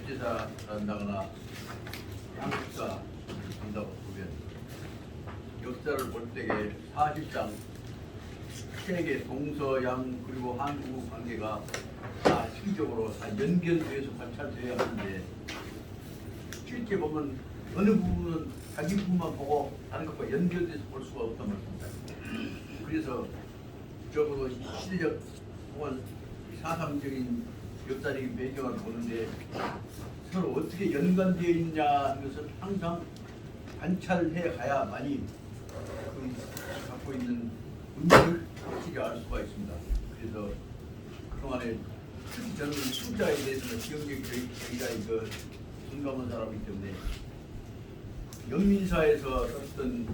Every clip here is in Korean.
국제사 한다거나 한국사 한다고 보면 역사를 볼 때에 사실상 세계 동서양 그리고 한국 관계가 다 시기적으로 다 연결돼서 관찰돼야 하는데 실제 보면 어느 부분은 자기 부분만 보고 다른 것과 연결돼서 볼 수가 없단 말입니다. 그래서 적어도 시대적 혹은 사상적인 역사적인 배경을 보는데 서로 어떻게 연관되어 있느냐 하는 것을 항상 관찰해 가야만이 그 갖고 있는 의미를 확실히 알 수가 있습니다. 그래서 그동안에 특히 저는 숫자에 대해서는 기억력이 굉장히 민감한 사람이기 때문에 영민사에서 썼던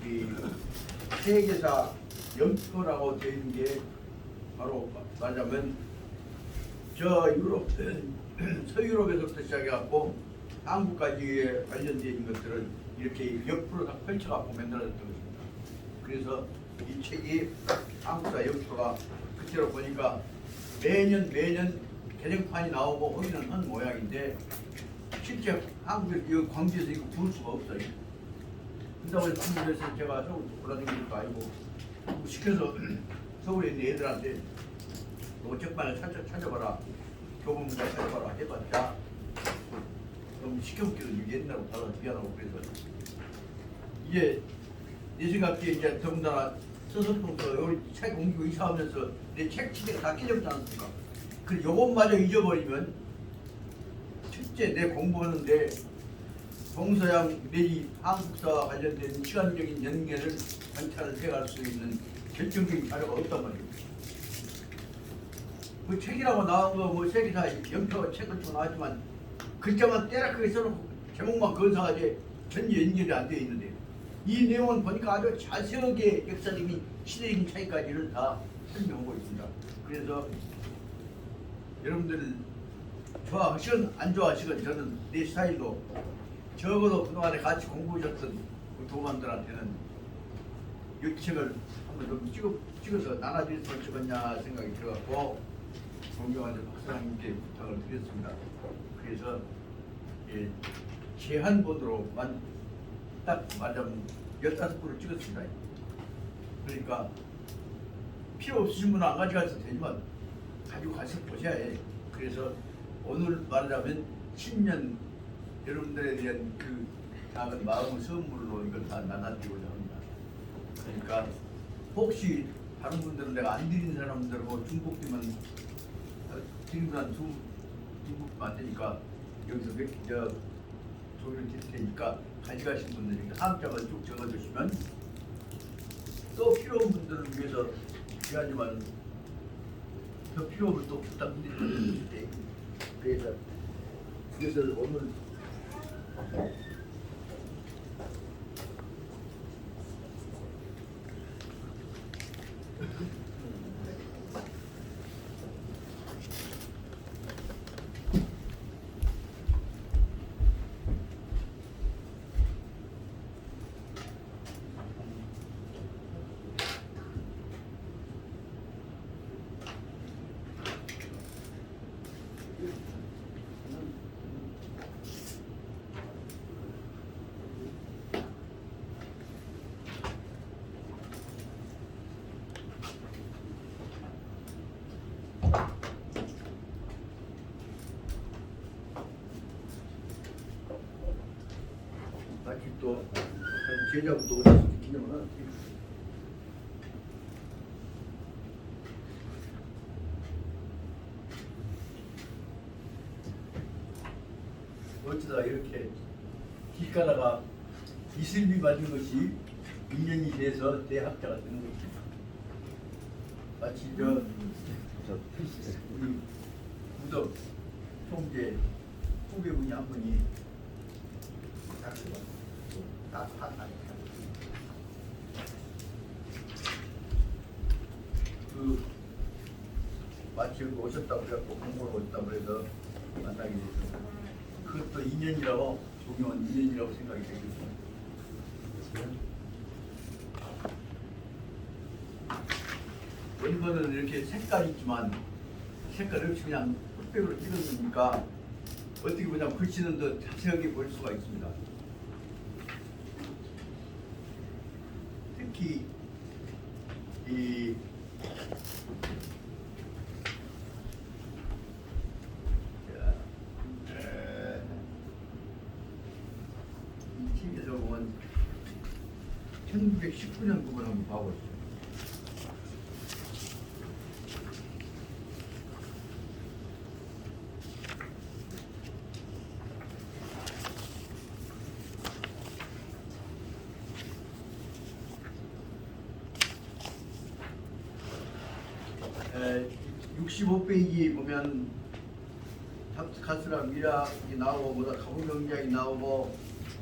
이 세계사 영표라고 되어 있는 게 바로 말하자면 저 유럽, 서유럽에서부터 시작해갖고 한국까지에 관련되어 있는 것들을 이렇게 옆으로 다 펼쳐갖고 만들어졌던 것입니다. 그래서 이 책이 한국사 영표가 그대로 보니까 매년 개정판이 나오고 확인은 한 모양인데 실제 한국에 이 광주에서 이거 부를 수가 없어요. 그렇다고 해서 한국에서 제가 서울 돌아다니는 것도 아니고 시켜서 서울에 있는 애들한테 너 책판을 찾아봐라, 교본문을 찾아봐라 해봤자 너무 시켜먹기도 옛날하고 달라 미안하고 그래서 이게 내 생각에 이제 더군다나 서설통서 여기 책 옮기고 이사하면서 내 책 지대가 다 깨졌지 않습니까? 그 요것마저 잊어버리면 첫째 내 공부하는데 동서양 내지 한국사와 관련된 시간적인 연계를 관찰을 해갈 수 있는 결정적인 자료가 없단 말이에요. 그 책이라고 나온 거 뭐 세계사 영표 책을 좀 나왔지만 글자만 떼락하게 써놓고 제목만 건사하지 전혀 연결이 안 되어 있는데 이 내용은 보니까 아주 자세하게 역사적인 시대적인 차이까지를 다 설명하고 있습니다. 그래서 여러분들 좋아하시건 안 좋아하시건 저는 내 스타일로 적어도 그동안에 같이 공부하셨던 그 도반들한테는 이 책을 한번 좀 찍어서 나눠줄 수 없겠냐 생각이 들어갖고 존경하는 박사님께 부탁을 드렸습니다. 그래서 제한본으로만 딱 말하자면 15부를 찍었습니다. 그러니까 필요 없으신 분은 안 가져가셔도 되지만 가지고 가서 보셔야 해. 그래서 오늘 말하자면 10년 여러분들에 대한 그 작은 마음의 선물로 이걸 다 나눠드리고자 합니다. 그러니까 혹시 다른 분들은 내가 안 드린 사람들하고 중복되면 드리고 난 중복 안 되니까 여기서 소리를 드릴 테니까 가져가신 분들이 함자만 쭉 적어주시면 또 필요한 분들을 위해서 귀하지만 더 필요함을 또 부탁드리는 데 그래서 이것을 오늘 마치 또 제자부터 오셨을 때 기념을 하나 드립니다. 어쩌다 이렇게 길 가다가 이슬비 맞은 것이 인연이 돼서 대학자가 되는 것입니다. 마치 우리 무덕 총재 후배분이 한 분이 그 마치 여기 오셨다고 그래갖고 공부를 오셨다고 해서 만나게 됐어요. 그것도 인연이라고 중요한 인연이라고 생각이 되겠습니다. 원본은 이렇게 색깔이 있지만 색깔을 없이 그냥 흑백으로 찍었으니까 어떻게 보냐면 글씨는 더 자세하게 볼 수가 있습니다. 특히 이 책에서 보면 1919년 부분 한번 봐보시죠. 에, 65페이지 보면 가스랑 미락이 나오고 뭐다 가부경제학이 나오고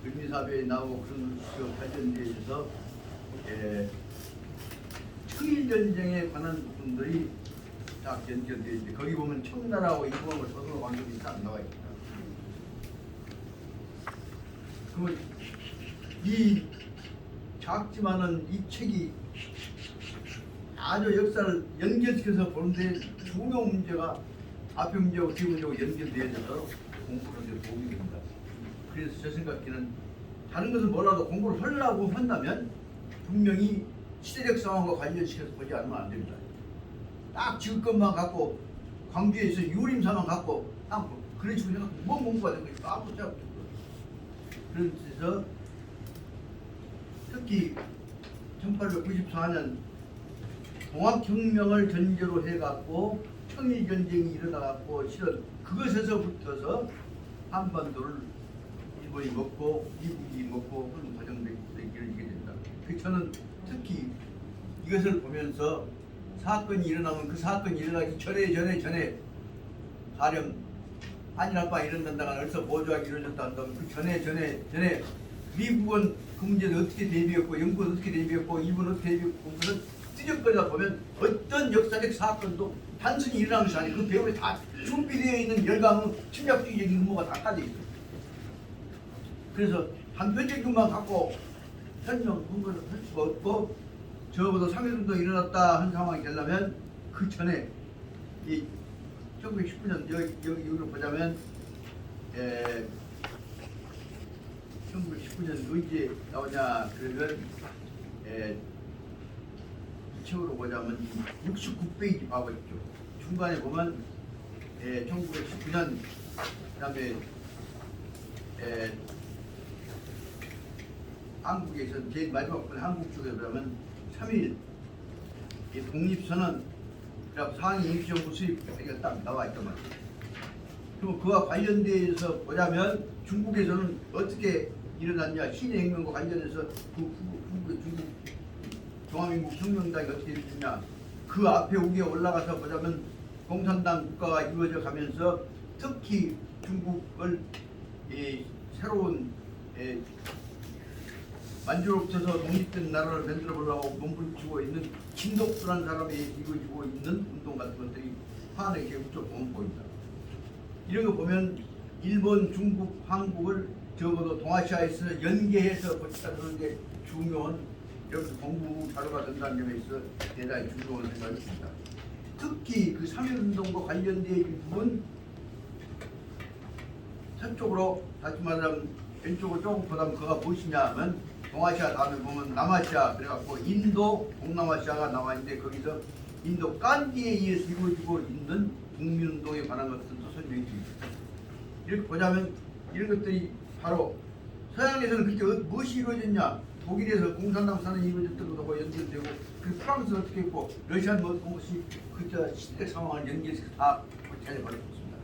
을미사변이 나오고 그런 그 관련되어 있어서 청일전쟁에 관한 부분들이 딱 연결되어 있는데 거기 보면 청나라하고 일본하고 서로 관계이 딱 나와 있습니다. 그러면 이 작지만은 이 책이 아주 역사를 연결시켜서 보는데 중요한 문제가 앞에 문제하고 뒤 문제하고 연결되어 있어서 공부를 도움이 됩니다. 그래서 저 생각에는 다른 것은 몰라도 공부를 하려고 한다면 분명히 시대적 상황과 관련시켜서 보지 않으면 안 됩니다. 딱 지을 것만 갖고 광주에서 유림사만 갖고 딱 그런 식으로 해서 뭔 공부가 되는 거예요. 아무것도 없고. 그래서 특히 1894년 동학혁명을 전제로 해갖고 청일전쟁이 일어나갖고 실은 그것에서부터서 한반도를 일본이 먹고 미국이 먹고 그런 과정들이 이루어지게 된다. 저는 특히 이것을 보면서 사건이 일어나면 그 사건이 일어나기 전에 가령 한일합방 일어난다가 벌써 보조하기 이루어졌다 한다면 그 전에 미국은 그 문제를 어떻게 대비했고 영국은 어떻게 대비했고 일본은 어떻게 대비했고 그것은 뒤적거리다 보면 어떤 역사적 사건도 단순히 일어나는 것이 아니고 그 배후에 다 준비되어 있는 열강은 침략주의적인 음모가 다 깔려 있어요. 그래서 단편적인 것만 갖고 설명한 것을 할 수가 없고 적어도 3.1운동이 일어났다 한 상황이 되려면 그 전에 이 1919년 여기로 보자면 1919년 언제 나오냐 그러면 이 책으로 보자면 69페이지 봐보십시오. 중간에 보면 1919년 그 다음에 한국에서 제일 마지막 번 한국 쪽에 보면 3.1 독립선언 그리고 상위 임시정부 수립 이게 딱 나와 있단 말이에요. 그리고 그와 관련돼서 보자면 중국에서는 어떻게 일어났냐 신해혁명과 관련해서 중국 중화민국 혁명당이 어떻게 일어났냐 그 앞에 위에 올라가서 보자면 공산당 국가가 이루어져 가면서 특히 중국을 새로운 만주로부터서 독립된 나라를 만들어 보려고 몸부림치고 있는 김독수라는 사람이 이루어지고 있는 운동 같은 것들이 화환의 계급적 보면 보입니다. 이런 거 보면 일본, 중국, 한국을 적어도 동아시아에서 연계해서 보시다는 게 중요한 여기서 공부 자료가 된다는 점에 있어 대단히 중요한 생각이 듭니다. 특히 그 3.1운동과 관련되어 있는 부분 서쪽으로 다시 말하면 왼쪽으로 조금 보다 보면 그가 무엇이냐 하면 동아시아 다음에 보면 남아시아 그래갖고 인도, 동남아시아가 나와 있는데 거기서 인도 간디에 의해서 이루어지고 있는 국민운동에 관한 것들도 설명이 됩니다. 이렇게 보자면 이런 것들이 바로 서양에서는 그렇게 무엇이 이루어졌냐 독일에서 공산당 산업이 이루어졌던 것하고 연결되고 그 프랑스는 어떻게 했고 러시아는 무엇이 그때 시대 상황을 연결해서 다 찾아버렸습니다.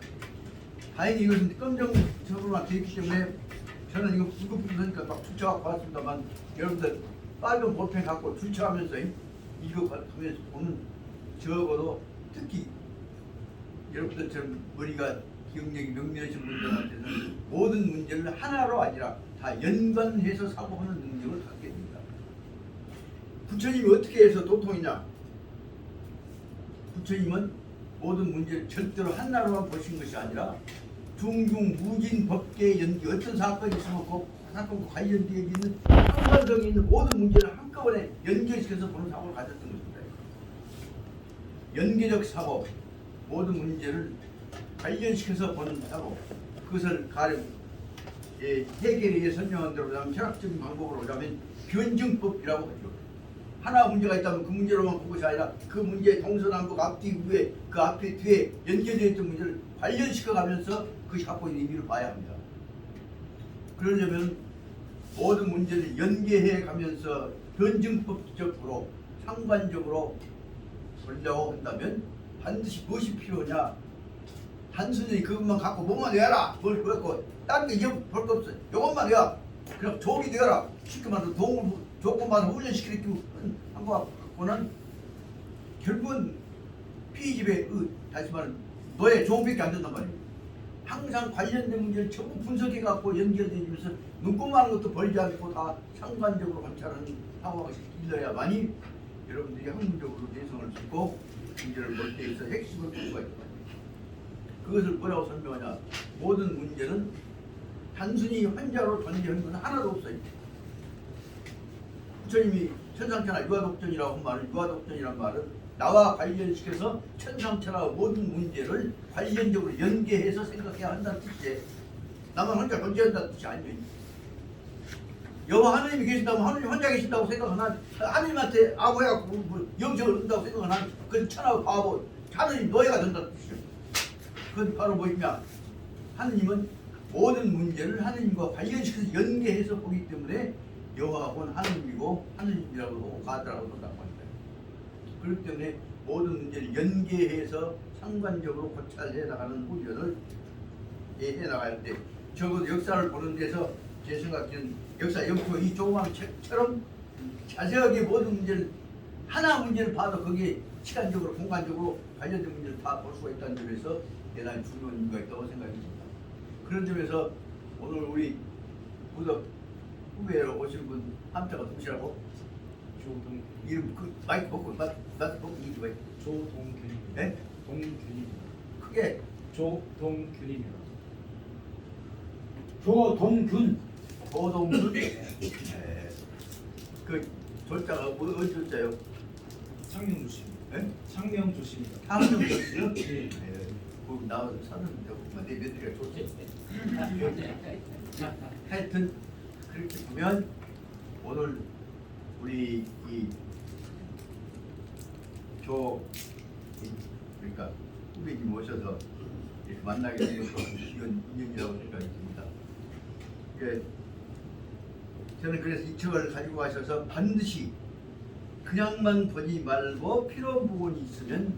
다행히 이것은 검정적으로만 되어 있기 때문에 저는 이거 불급분하니까 막 출처하고 봤습니다만 여러분들 빨간 볼펜 갖고 출처하면서 이거 하면서 보면 적어도 특히 여러분들처럼 머리가 기억력이 명료하신 분들한테는 모든 문제를 하나로 아니라 다 연관해서 사고하는 능력을 갖게 됩니다. 부처님이 어떻게 해서 도통이냐? 부처님은 모든 문제를 절대로 하나로만 보신 것이 아니라 중중 무진 법계의 연기 어떤 사건이 있으면 그 사건과 관련되어 있는 상관성이 있는 모든 문제를 한꺼번에 연결시켜서 보는 사고를 가졌던 것입니다. 연계적 사고 모든 문제를 관련시켜서 보는 사고 그것을 가령 해결에 의해 설명한 대로 하면 철학적인 방법으로 보자면 변증법이라고 하죠. 하나 문제가 있다면 그 문제로만 본 것이 아니라 그 문제의 동서남북 앞뒤 후에 그 앞에 뒤에 연결되어 있던 문제를 관련시켜가면서 그것이 갖고 있는 의미를 봐야 합니다. 그러려면 모든 문제를 연계해 가면서 변증법적으로 상관적으로 보려고 한다면 반드시 무엇이 필요하냐? 단순히 그것만 갖고 뭐만 외워라. 뭘 그렇고 다른 게 이제 볼 거 없어. 이것만 외워. 그럼 조기 되어라. 쉽게 말해서 조건만 훈련시키는 한거 갖고는 결국은 피집의 다시 말하면 너의 조업밖에 안 된단 말이에요. 항상 관련된 문제를 전부 분석해 갖고 연결되면서 눈꼽만한 것도 벌지 않고 다 상관적으로 관찰하는 상황을 길러야만이 여러분들이 학문적으로 내성을 짓고 문제를 볼 때 있어 핵심을 볼 수가 있단 말이에요. 그것을 뭐라고 설명하냐? 모든 문제는 단순히 환자로 존재하는 건 하나도 없어요. 부처님이 천상천하 유아독전이라고 한 말은 유아독전이란 말은 나와 관련시켜서 천상천하 모든 문제를 관련적으로 연계해서 생각해야 한다는 뜻이에요. 나만 혼자 존재한다는 뜻이 아니에요. 여호와 하나님이 계신다면 하나님 혼자 계신다고 생각하나 하나님한테 아고해갖고 영적을 얻는다고 생각하나 그건 천하고 바보 하나님 노예가 된다는 뜻이에요. 그건 바로 뭐냐? 하느님은 모든 문제를 하느님과 관련시켜서 연계해서 보기 때문에 여호와는 하느님이고 하느님이라고 가드라고 한다고 합니다. 그렇기 때문에 모든 문제를 연계해서 상관적으로 고찰해 나가는 훈련을 해나갈 때 적어도 역사를 보는 데서 제 생각에는 역사 연표 이 조그만 책처럼 자세하게 모든 문제를 하나 문제를 봐도 거기에 시간적으로 공간적으로 관련된 문제를 다 볼 수가 있다는 점에서 대단히 중요한 의미가 있다고 생각합니다. 그런 점에서 오늘 우리 구독 후배로 오신 분 함자가 누구시라고? 조동 이름 그 마이크 보고 마이크 보고 이름 뭐예요? 조동균입니다. 네? 동균입니다. 크게 조동균입니다. 조동균. 조동균. 그 졸자가 어디 졸자요? 창명주씨입니다. 네? 창명주씨입니다. 창명주씨요? 네. 거기 나와서 사는 데고 내 며느리가 좋지. 하여튼 그렇게 보면 오늘 우리 그러니까 후배님 오셔서 이렇게 만나게 된 것도 이건 인연이라고 생각했습니다. 저는 그래서 이 책을 가지고 가셔서 반드시 그냥만 보지 말고 필요한 부분이 있으면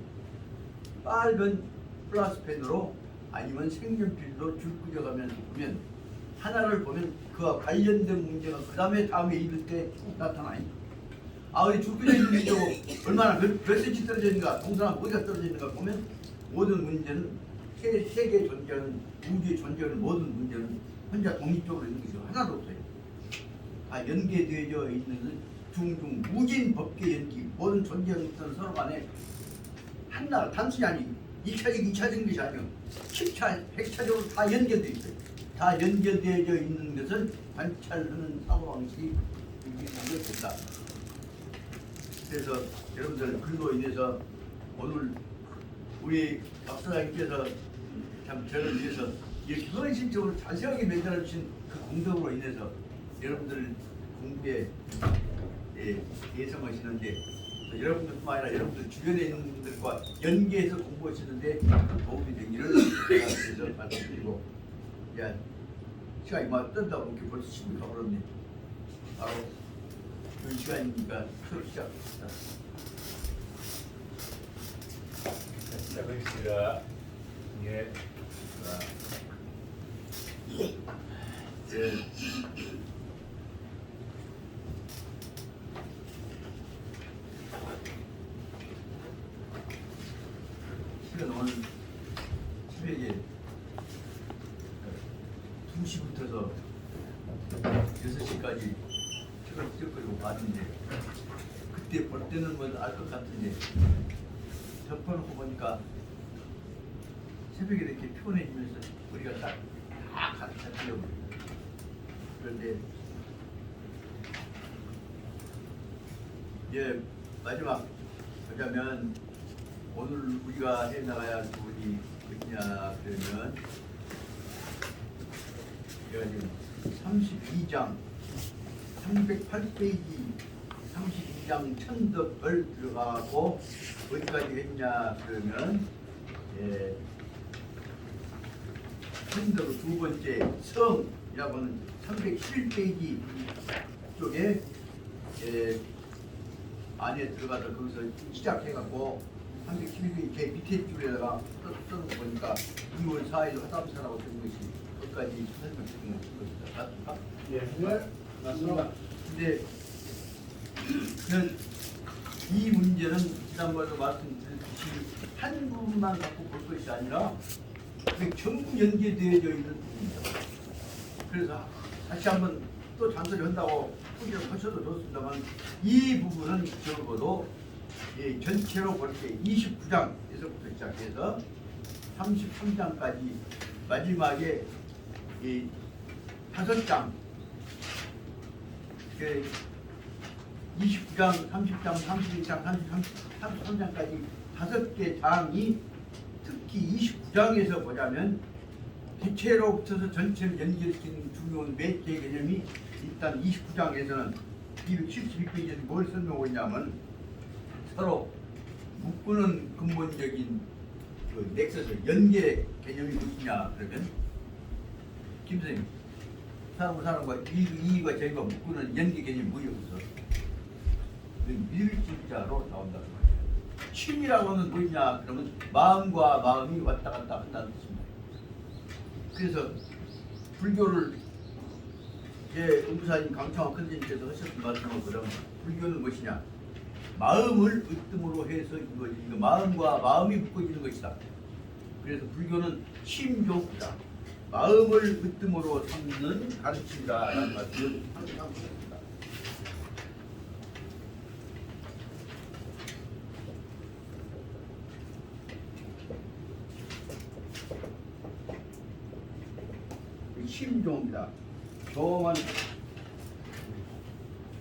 빨간 플라스펜으로 아니면 색연필로 줄 그려가면서 보면 하나를 보면 그와 관련된 문제가 그 다음에 읽을 때 나타나요. 우리 줄 그려 있는 게 얼마나 몇 센치 떨어져 있는가, 동서남 어디가 떨어져 있는가 보면 모든 문제는 세계에 존재하는 우주에 존재하는 모든 문제는 혼자 독립적으로 있는 것이 하나도 없어요. 다 연계되어 있는 둥둥 무진 법계 연기 모든 존재하는 것은 서로 간에 하나 단순히 아니 1차적 2차적인 것이 아니고 10차 100차적으로 다 연결되어 있어요. 다 연결되어 있는 것을 관찰하는 사고방식이 이렇게 된다. 그래서 여러분들 그로 인해서 오늘 우리 박사장님께서 참 저를 위해서 이렇게 헌신적으로 자세하게 만들어 주신 그 공덕으로 인해서 여러분들 공부에 예성하시는데 여러분들뿐만 아니라 여러분들 주변에 있는 분들과 연계해서 공부하시는데 도움이 되기를 그래서 말씀드리고 시간이 막 뜬다 보니까 벌써 10분 가버렸네. 바로 그 시간이니까 수업 시작합시다. 시작하겠습니다. 예. 시간 오늘 새벽에 2시부터서 6시까지 책을 찢어버리고 봤는데 그때 볼 때는 뭐 알 것 같은데 덮어놓고 보니까 새벽에 이렇게 피곤해지면서 우리가 다 가득 찼어요. 그런데 이제 마지막 보자면 오늘 우리가 해나가야 할 부분이 뭐냐 그러면 제가 지금 32장 308페이지 32장 천덕을 들어가고 어디까지 했냐 그러면 천덕 두 번째 성이라고 하는 311페이지 쪽에 안에 들어가서 거기서 시작해갖고 311페이지 제 밑에 줄에다가 써놓은 거 보니까 2월 4일 화담사라고 된 것이 거기까지 설명드린 것입니다. 맞습니까? 예. 맞습니다. 근데 이 문제는 지난번에도 말씀드렸듯이 한 부분만 갖고 볼 것이 아니라 전부 연계되어져 있는 부분입니다. 그래서 다시 한번 또 잔소리 한다고 소개를 하셔도 좋습니다만 이 부분은 적어도 전체로 볼 때 29장에서부터 시작해서 33장까지 마지막에 이 5장 29장, 30장, 31장, 33장까지 5개 장이 특히 29장에서 보자면 대체로 붙여서 전체를 연결시키는 중요한 매체 개념이 일단 29장에서는 272페이지에서 뭘 설명하고 있냐면 서로 묶는 근본적인 그 넥서스, 연계 개념이 무엇이냐 그러면 김 선생님 사람과 이와 저희가 묶는 연계 개념이 무엇이어서 밀집자로 나온다는 거예요. 취미라고 하는 뭐냐 그러면 마음과 마음이 왔다 갔다 한다는 뜻입니다. 그래서 불교를 음사님 강창원 큰스님께서 하셨던 말씀을 보자면 불교는 무엇이냐 마음을 으뜸으로 해서 이루어지는 그 마음과 마음이 묶어지는 것이다. 그래서 불교는 심종이다. 마음을 으뜸으로 삼는 가르침이다라는 말씀을 항상 하셨습니다. 심종이다. 종은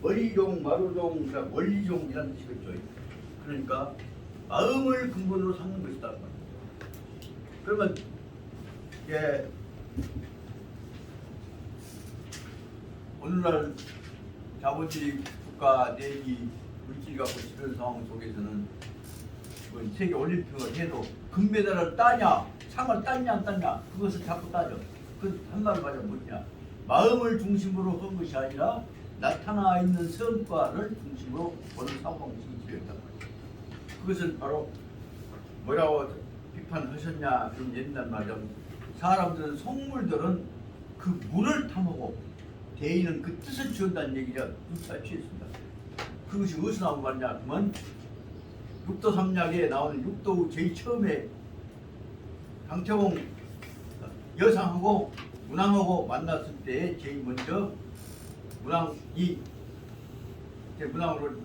머리종, 마루종, 원리종이라는 뜻이겠죠. 그러니까 마음을 근본으로 삼는 것이다. 그러면 오늘날 자본주의 국가 내지 물질 갖고 지는 상황 속에서는 세계 올림픽을 해도 금메달을 따냐, 상을 따냐 안 따냐 그것을 자꾸 따져. 그 한마디로 말하면 뭐냐? 마음을 중심으로 한 것이 아니라 나타나 있는 성과를 중심으로 보는 사고방식이 되었단 말이에요. 그것은 바로 뭐라고 비판하셨냐? 그럼 옛날 말이면 사람들은 속물들은 그 물을 탐하고 대인은 그 뜻을 지운다는 얘기가 누차 취했습니다. 그것이 어디서 나온 말이냐? 그러면 육도 삼략에 나오는 육도 제일 처음에 강태공 여상하고 문왕하고 만났을 때 제일 먼저 문왕으로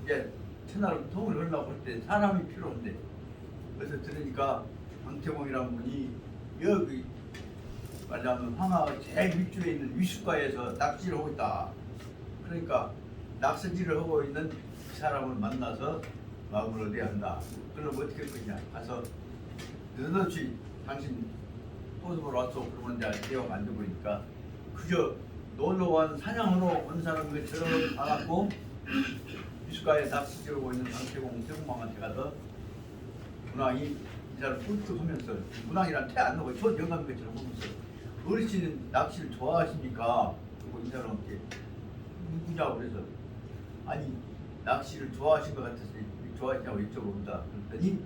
이제 천하를 통을 하려고 할 때 사람이 필요한데 그래서 들으니까 강태공이라는 분이 여기 말하자면 황하 제일 밑줄에 있는 위숫가에서 낚시를 하고 있다. 그러니까 낚시질을 하고 있는 그 사람을 만나서 마음을 얻어야 한다. 그럼 어떻게 할 거냐? 가서 너너치 당신 포습으로 왔어. 그러면 이제 대화가 안 되고 그러니까 그저 놀러온 사냥하러 온 사람을 저를 봐갖고 위숫가에 낚시질 하고 있는 강태공 태공망한테 가서 문왕이 이 사람 꿀떡 하면서 문왕이란 태 안 넣고 저 영감 것처럼 하면서 어르신은 낚시를 좋아하시니까 그리고 이 사람한테 누구냐고 그래서 아니 낚시를 좋아하신 것 같아서 좋아하시냐고 여쭤봅니다. 그랬더니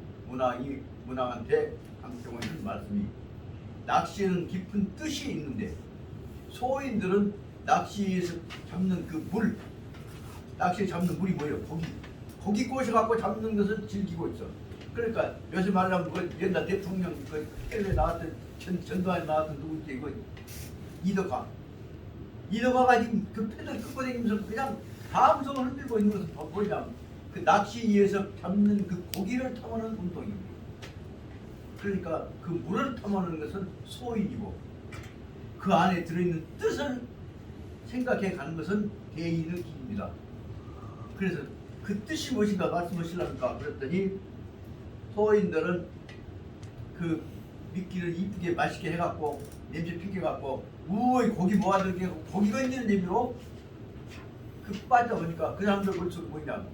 문왕한테 강태공이 한 말씀이 낚시는 깊은 뜻이 있는데 소인들은 낚시에서 잡는 그 물, 낚시에 잡는 물이 뭐예요? 고기 꼬셔갖고 잡는 것을 즐기고 있어. 그러니까 요새 말하면 그 옛날 대통령 그 텔레에 나왔던 전두환에 나왔던 누구지 이거 이덕화가 지금 그 패들 끄고 다니면서 그냥 감성을 흔들고 있는 것은 뭐냐? 그 낚시에서 잡는 그 고기를 탐하는 운동입니다. 그러니까 그 물을 탐하는 것은 소인이고 그 안에 들어있는 뜻을 생각해 가는 것은 대인의 길입니다. 그래서 그 뜻이 무엇인가 말씀하시려니까 그랬더니 소인들은 그 미끼를 이쁘게 맛있게 해갖고 냄새 피겨갖고 우이 고기 모아들게 고기가 있는 재미로 그 빠져보니까 그 사람들 머릿속에 뭐냐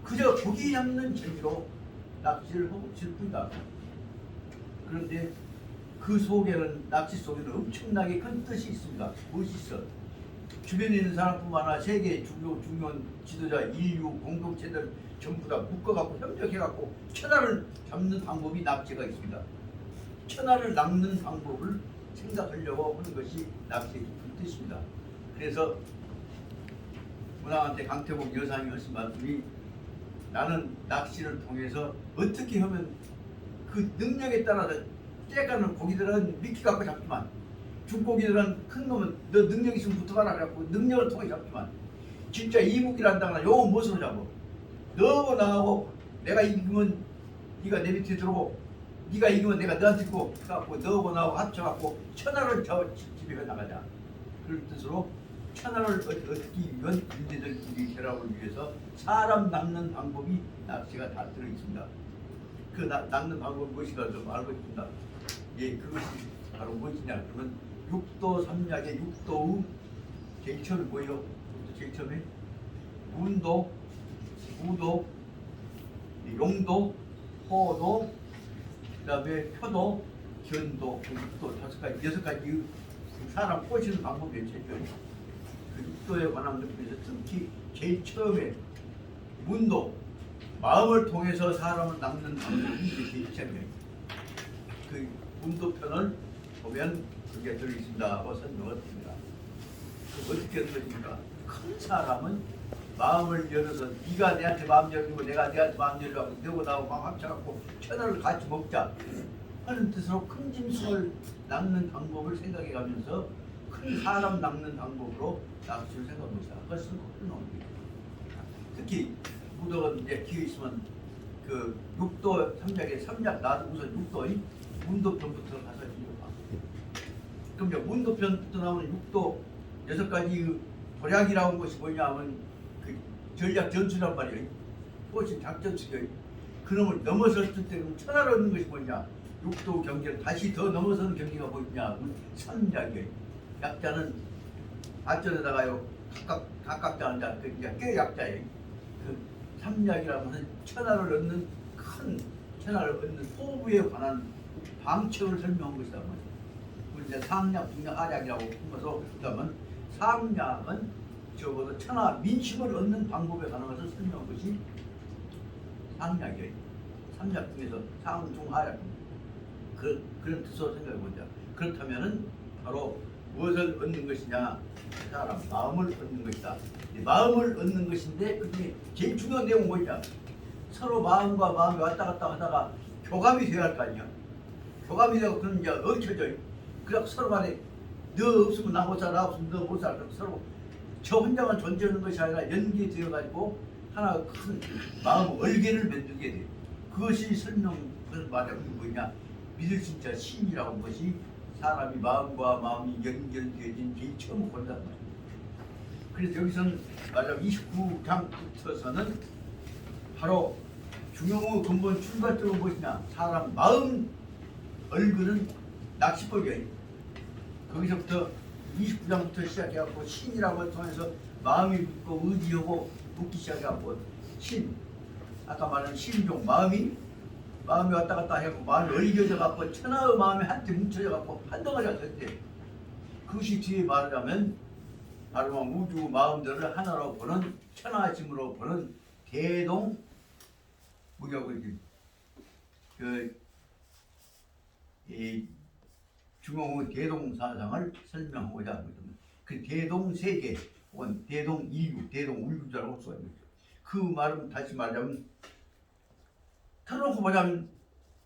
그저 고기 잡는 재미로 낚시를 하고 있을 뿐이다. 그런데 그 속에는 낚시 속에는 엄청나게 큰 뜻이 있습니다. 무엇이 있어? 주변에 있는 사람뿐만 아니라 세계 중요한 지도자 인류 공동체들 전부 다 묶어갖고 협력해갖고 천하를 잡는 방법이 낚시가 있습니다. 천하를 낚는 방법을 생각하려고 하는 것이 낚시의 깊은 뜻입니다. 그래서 문왕한테 강태복 여상이 하신 말씀이 나는 낚시를 통해서 어떻게 하면 그 능력에 따라서 째가는 고기들은 미끼 갖고 잡지만 중고기들은 큰 놈은 너 능력 있으면 붙어가라 그래갖고 능력을 통해 잡지만 진짜 이무기를 한다거나 요건 무엇으로 잡어? 너하고 나하고 내가 이기면 네가 내 밑에 들어오고 네가 이기면 내가 너한테 있고 그래갖고 너하고 나하고 합쳐갖고 천하를 집에 나가자. 그런 뜻으로 천하를 얻기 위한 인재들끼리 결합을 위해서 사람 낚는 방법이 낚시가 다 들어있습니다. 그 낚는 방법이 무엇인가 좀 알고 싶습니다. 예, 그것이 바로 무엇이냐 그러면 육도 삼약의 육도의 제일 처음에 뭐예요? 제일 처음에 문도, 무도, 용도, 호도, 그다음에 표도, 견도, 육도 다섯 가지, 여섯 가지 사람 꼬시는 방법이 제일 그 육도에 관한 것에서 특히 제일 처음에 문도 마음을 통해서 사람을 낚는 방법이 제일 처음에 그 문도편을 보면 그게 들어있습니다 하고 설명을 드립니다. 어떻게 하는 것입니까? 큰 사람은 마음을 열어서 네가 내한테 마음 열고 내가 내한테 마음 열고 너고 나하고 마음 합쳐갖고 천하를 같이 먹자 하는 뜻으로 큰 짐승을 낚는 방법을 생각해가면서 큰 사람 낚는 방법으로 낚시를 생각합니다. 그것은 훌륭합니다. 특히 무도가 이제 기회 있으면 그 육도 삼약 나도 우선 육도의 문도편부터 가서 이어봐. 그럼 이제 문도편부터 나오는 육도 여섯 가지 도략이라고 하는 것이 뭐냐 하면 그 전략 전술이란 말이에요. 훨씬 작전술이에요. 그놈을 넘어섰을 때 그럼 천하를 얻는 것이 뭐냐? 육도 경계를 다시 더 넘어서는 경계가 뭐냐? 삼약이에요. 약자는 앞전에다가요 각각자는 자, 그 꽤 약자예요. 그 삼약이라고 하는 천하를 얻는 큰 천하를 얻는 포부에 관한 방책을 설명한 것이다. 우리 이제 상약, 중약, 하약이라고 품어서 그러면 삼약은 적어도 천하 민심을 얻는 방법에 관한 것을 설명한 것이 삼약이에요. 삼약 중에서 상, 중, 하약 그런 뜻으로 생각해 보자. 그렇다면은 바로 무엇을 얻는 것이냐? 사람 마음을 얻는 것이다. 마음을 얻는 것인데 그중에 제일 중요한 내용은 뭐냐? 서로 마음과 마음이 왔다 갔다 하다가 교감이 되어야 할 거 아니야. 교감이 되고 그런 게 얽혀져요. 그래서 서로 간에 너 없으면 나 못 살아, 나 없으면 너 못 살아. 서로 저 혼자만 존재하는 것이 아니라 연계되어 가지고 하나 큰 마음 얼개를 만들게 돼요. 그것이 설명을 말하는 뭐냐? 믿을 진짜 신이라고 하는 것이 사람이 마음과 마음이 연결되어진 제일 처음 본단 말이에요. 그래서 여기서는 말하자면 29장부터서는 바로 중용의 근본 출발점은 무엇이냐? 사람 마음 얼굴은 낚시법이에요. 거기서부터 29장부터 시작해갖고 신이라고 통해서 마음이 묻고 의지하고 묻기 시작해갖고 신 아까 말한 신종 마음이 왔다 갔다 해갖고 마음이 얼겨져갖고 천하의 마음이 한때 뭉쳐져갖고 한 덩어리가 됐대. 그것이 뒤에 말하자면 바로 우주 마음들을 하나로 보는 천하심으로 보는 대동 무격의 이 중용의 대동사상을 설명하고자 합니다. 그 대동세계 혹은 대동인류, 대동울주라고 할 수가 있죠. 그 말은 다시 말하자면 터놓고 보자면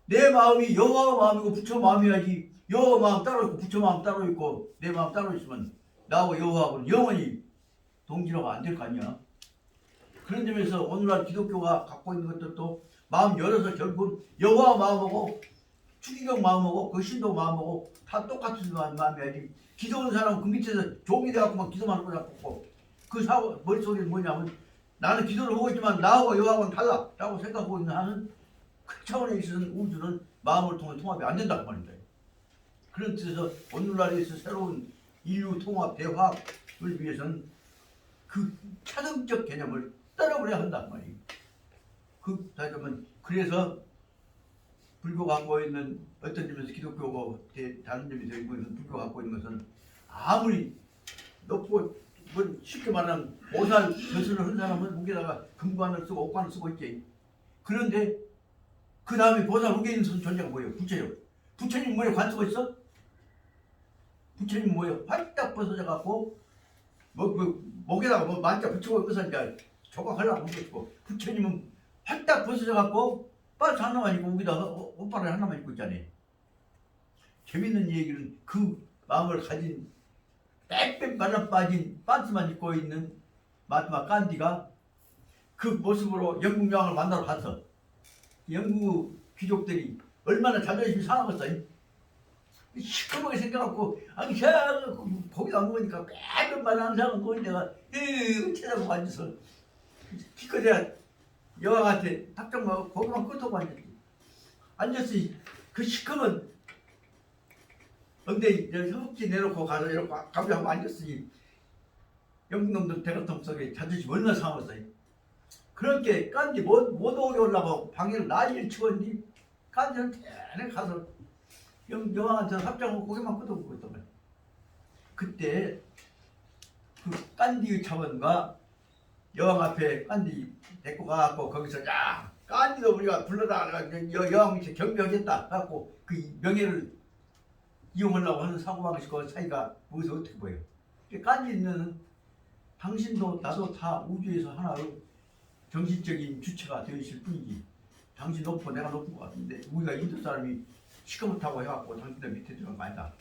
내 마음이 여호와 마음이고 부처 마음이야지. 여호와 마음 따로 있고 부처 마음 따로 있고 내 마음 따로 있으면 나하고 여호와하고는 영원히 동질화가 안 될 거 아니야. 그런 점에서 오늘날 기독교가 갖고 있는 것들도 마음 열어서 결국은 여호와 마음하고 추기경 마음하고 그 신도 마음하고 다 똑같은 마음이야지. 기도하는 사람은 그 밑에서 종이 돼갖고만 기도만 하고 잡고 그 사고 머릿속에 뭐냐면 나는 기도를 하고 있지만 나하고 여호와하고는 달라 라고 생각하고 있는 하는 그 차원에 있어서는 우주는 마음을 통해 통합이 안 된단 말입니다. 그런 뜻에서 오늘날에서 새로운 인류 통합 대화를 위해서는 그 차등적 개념을 떨어버려야 한단 말이에요. 다시 말하면 그래서 불교가 갖고 있는 어떤 점에서 기독교고 다른 점에서 불교가 갖고 있는 것은 아무리 높고 쉽게 말하면 보살 벼슬을 한 사람은 목에다가 금관을 쓰고 옥관을 쓰고 있지. 그런데 그 다음에 보살 후에 있는 존재가 뭐예요? 부처예요. 부처님 뭐에 관 쓰고 있어? 부처님 뭐예요? 활딱 벗어져 갖고 목에다가 만자 붙이고 있어서 이제 조각하려고 한 것이고, 부처님은 활딱 벗어져 갖고 반스 하나만 입고 여기다 옷바를 하나만 입고 있잖아요. 재밌는 얘기는 그 마음을 가진 빽빽 말라 빠진 반스만 입고 있는 마트마 간디가 그 모습으로 영국 여왕을 만나러 갔어. 영국 귀족들이 얼마나 자존심이 상하겠어요. 시커멓게 생겨갖고 거기다 먹으니까 빽빽 말라는 사람은 거기 내가 쳐다보고 앉아서 기껏해야 여왕한테 답장하고 거기만 끄덕고 앉았지. 그 시커먼 엉덩이 허벅지 내놓고 가서 이렇게 가볍게 하고 앉았으니 영국 놈들 대가통 속에 자존심 얼마나 상했어요. 그렇게 깐지 못 오게 오려고 방해를 난리를 치고있니 깐지는 대단히 가서 여왕한테 합장하고 고개만 끄덕고 있단 말이야. 그때 그 깐디의 차원과 여왕 앞에 깐디 데리고 가갖고 거기서 야 깐디도 우리가 불러다 여왕이 경배하겠다 갖고 그 명예를 이용하려고 하는 사고방식과 사이가 무엇이 어떻게 보여요? 깐디는 당신도 나도 다 우주에서 하나로 정신적인 주체가 되어 있을 뿐이지, 당신 높고 내가 높은 것 같은데 우리가 인도 사람이 시커멓다고 해갖고 당신들 밑에 들어간 거 아니다.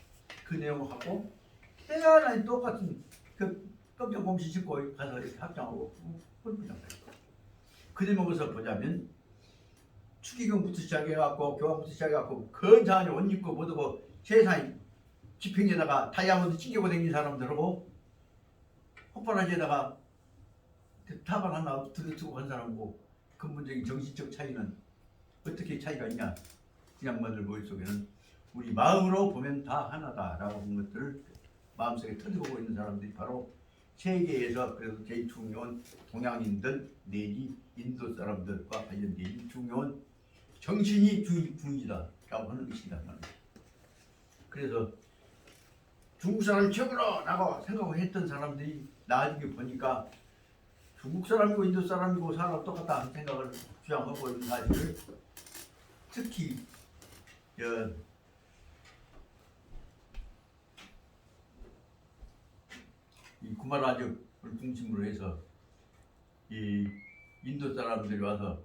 그 내용을 갖고 대단히 똑같은 그 깜짝 곰시 신고 가서 이렇게 합장하고 그 대목에서 보자면 추기경부터 시작해갖고 교황부터 시작해갖고 건장하게 옷 입고 못하고 세상에 지평에다가 다이아몬드 찡기고 다니는 사람들하고 헛바라지에다가 타발 하나 들어쓰고 간 사람하고 근본적인 정신적 차이는 어떻게 차이가 있냐. 그 양반들 머릿속에는 우리 마음으로 보면 다 하나다라고 하는 것들을 마음속에 터득하고 있는 사람들이 바로 세계에서 그래서 제일 중요한 동양인들 내지 인도 사람들과 관련된 중요한 정신이 주의다라고 하는 것이다. 그래서 중국 사람이 최고라고 생각을 했던 사람들이 나중에 보니까 중국 사람이고 인도 사람이고 사람 똑같다 하는 생각을 주장하고 있는 사실을 특히 이 구마라족을 중심으로 해서 이 인도 사람들이 와서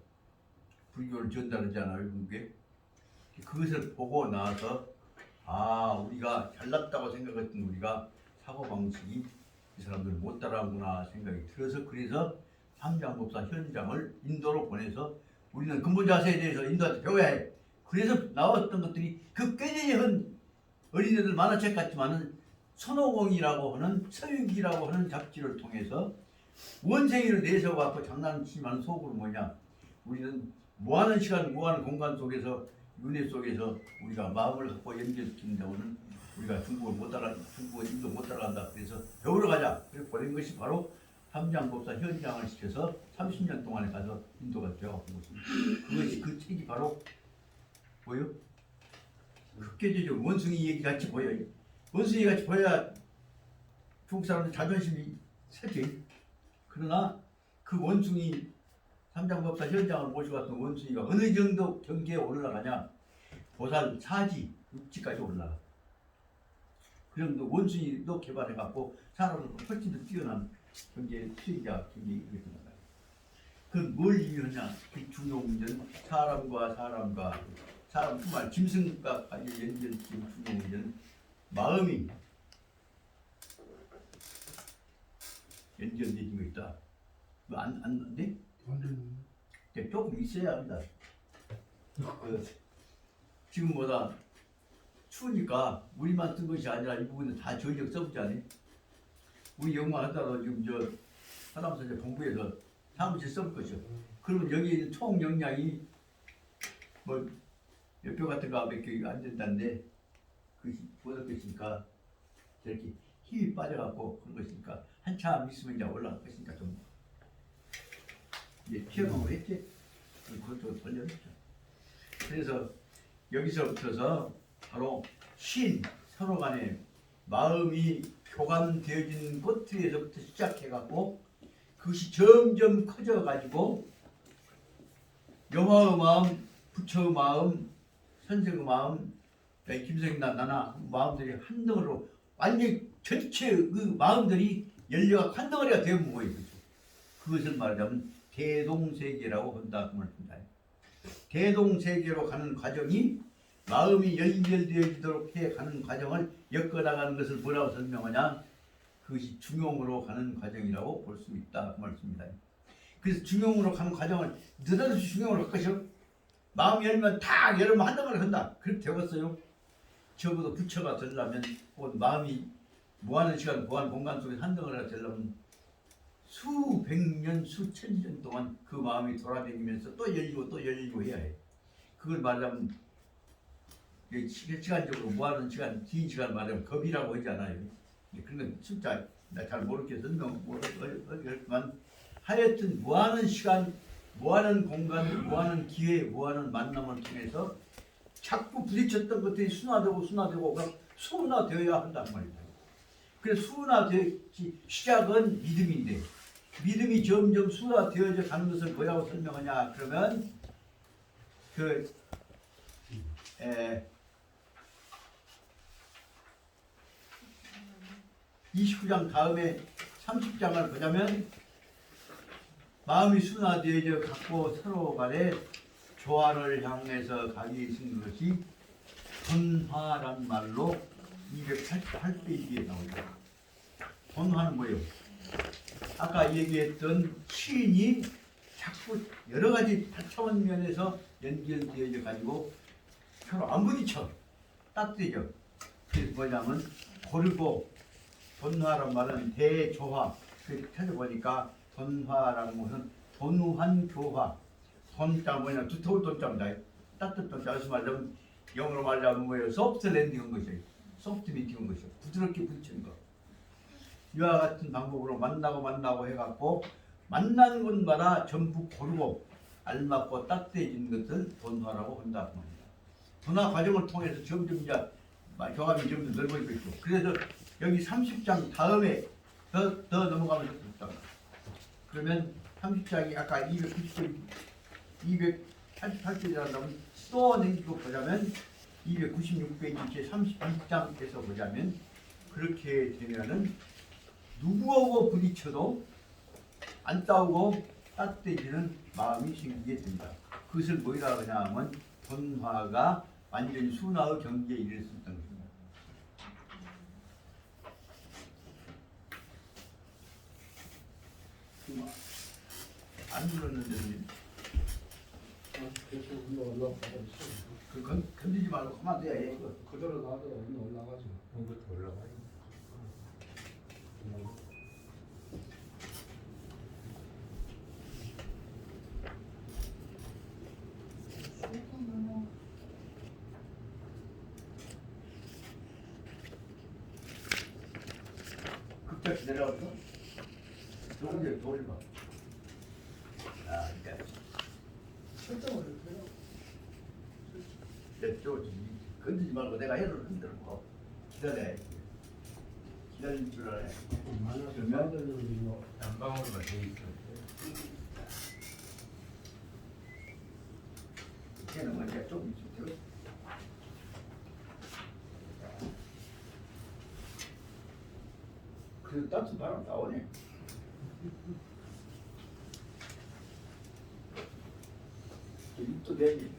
불교를 전달하잖아요, 중국에. 그것을 보고 나서 우리가 잘났다고 생각했던 우리가 사고방식이 이 사람들 못 따라하구나 생각이 들어서, 그래서 삼장법사 현장을 인도로 보내서 우리는 근본 자세에 대해서 인도한테 배워야 해. 그래서 나왔던 것들이 그 꾀쟁이한 어린애들 만화책 같지만은 손오공이라고 하는 서유기라고 하는 잡지를 통해서 원생이를 내세워갖고 장난치지만 속으로 뭐냐, 우리는 무한한 시간 무한한 공간 속에서 윤회 속에서 우리가 마음을 갖고 연결시키는다고는 우리가 중국은 인도 못 따라간다. 그래서 배우러 가자. 그래서 보낸 것이 바로 삼장법사 현장을 시켜서 30년 동안에 가서 인도가 되어온 것입니다. 그것이 그 책이 바로 뭐요? 흑계제적 원숭이 얘기 같이 보여요. 원숭이 같이 보여야 중국 사람들 자존심이 세지. 그러나 그 원숭이 삼장법사 현장을 모시고 왔던 원숭이가 어느 정도 경계에 올라가냐, 보살 사지, 육지까지 올라가. 그 정도 원숭이도 개발해갖고 사람으로 훨씬 더 뛰어난 경제 수익자 경제에 이르겠습니다. 그뭘 이유하냐? 그 중요 문제는 사람과 사람뿐만 짐승과 연결시키는 중요 문제는 마음이 연결되는 거 있다. 안 돼? 조금 있어야 합니다. 지금보다 추우니까 우리만 쓴 것이 아니라 이 부분은 다 전력 써보지 않아요? 우리 영화 하다가 지금 하나부터 이제 공부해서 사무실 써볼 것이요. 그러면 여기 있는 총 역량이 뼈 같은 거 몇 개 안 된다는데 그것이 어떨 것이니까 저렇게 힘이 빠져갖고 그런 것이니까 한참 있으면 이제 올라갈 것이니까 좀 이제 피어나고 했지. 그것도 돌려냈죠. 그래서 여기서부터서 바로 신 서로 간에 마음이 교감되어진 것에서부터 시작해갖고 그것이 점점 커져가지고 여마의 마음, 부처의 마음, 선생의 마음, 김성이나 나나 마음들이 한 덩어리로 완전히 전체 그 마음들이 열려가 한 덩어리가 되는 거예요. 그것을 말하자면 대동세계라고 한다 그 말입니다. 대동세계로 가는 과정이 마음이 연결되어지도록 해 가는 과정을 엮어나가는 것을 뭐라고 설명하냐? 그것이 중용으로 가는 과정이라고 볼 수 있다 그 말씀입니다. 그래서 중용으로 가는 과정을 느닷없이 중용으로 할 것이요. 마음이 열면 다 열으면 한 덩어리 한다. 그렇게 되었어요. 적어도 부처가 되려면 혹은 마음이 무한한 시간, 무한 공간 속에 한 덩어리가 되려면 수백 년, 수천 년 동안 그 마음이 돌아다니면서 또 열리고 해야 해. 그걸 말하자면 시간적으로 무한한 시간, 긴 시간 말하면 겁이라고 하잖아요. 그런 건 진짜 나 잘 모르겠어 설명 모르겠지만 하여튼 무한한 시간, 무한한 공간, 무한한 기회, 무한한 만남을 통해서 자꾸 부딪혔던 것들이 순화되고 순화되어야 한단 말이다. 그래서 순화되기 시작은 믿음인데 믿음이 점점 순화되어져 가는 것을 뭐라고 설명하냐 그러면 29장 다음에 30장을 보자면 마음이 순화되어져 갖고 서로 간에 조화를 향해서 가기 있는 것이 본화란 말로 288페이지에 나오죠. 본화는 뭐예요? 아까 얘기했던 시인이 자꾸 여러 가지 다차원 면에서 연결되어져 가지고 서로 안 부딪혀 따뜻해져. 그래서 뭐냐면 고르고 본화란 말은 대조화. 그 찾아보니까 본화라는 것은 돈우한 교화. 돈자 뭐냐 두터울 돈자입니다. 따뜻한 돈자. 그래서 말하자면 영어로 말하자면 뭐예요? 소프트 랜딩한 것이에요. 소프트 미팅한 것이에요. 부드럽게 부딪히는 거. 이와 같은 방법으로 만나고 해갖고 만나는 곳마다 전부 고르고 알맞고 따뜻해지는 것을 본화라고 한다 그 말입니다. 본화 과정을 통해서 점점 이제 교감이 점점 넓어지고 있고 그래서 여기 30장 다음에 더 넘어가면 좋겠다. 그러면 30장이 아까 288페이지라면 또 내기고 보자면 296페이지 제 32장에서 보자면 그렇게 되면은 누구하고 부딪혀도 안 싸우고 따뜻해지는 마음이 생기게 됩니다. 그것을 뭐라고 하냐면 본화가 완전히 순화의 경지에 이를 수 있다는 것입니다. 안 눌렀는데 그 건드리지 말고 그만둬야 해. 그대로 놔둬 올라가지. 그것도 올라가요. 급작히 내려가서 조금 돌려. 아 이제 설정을 이렇게 해요. 건드리지 말고 내가 해를 흔들고 기다려. 기다리는 줄 알아요. 그러면 난방으로만 돼 있어. 걔는 먼저 좀 있죠. 그 따뜻한 바람 나오네. 입도 대지.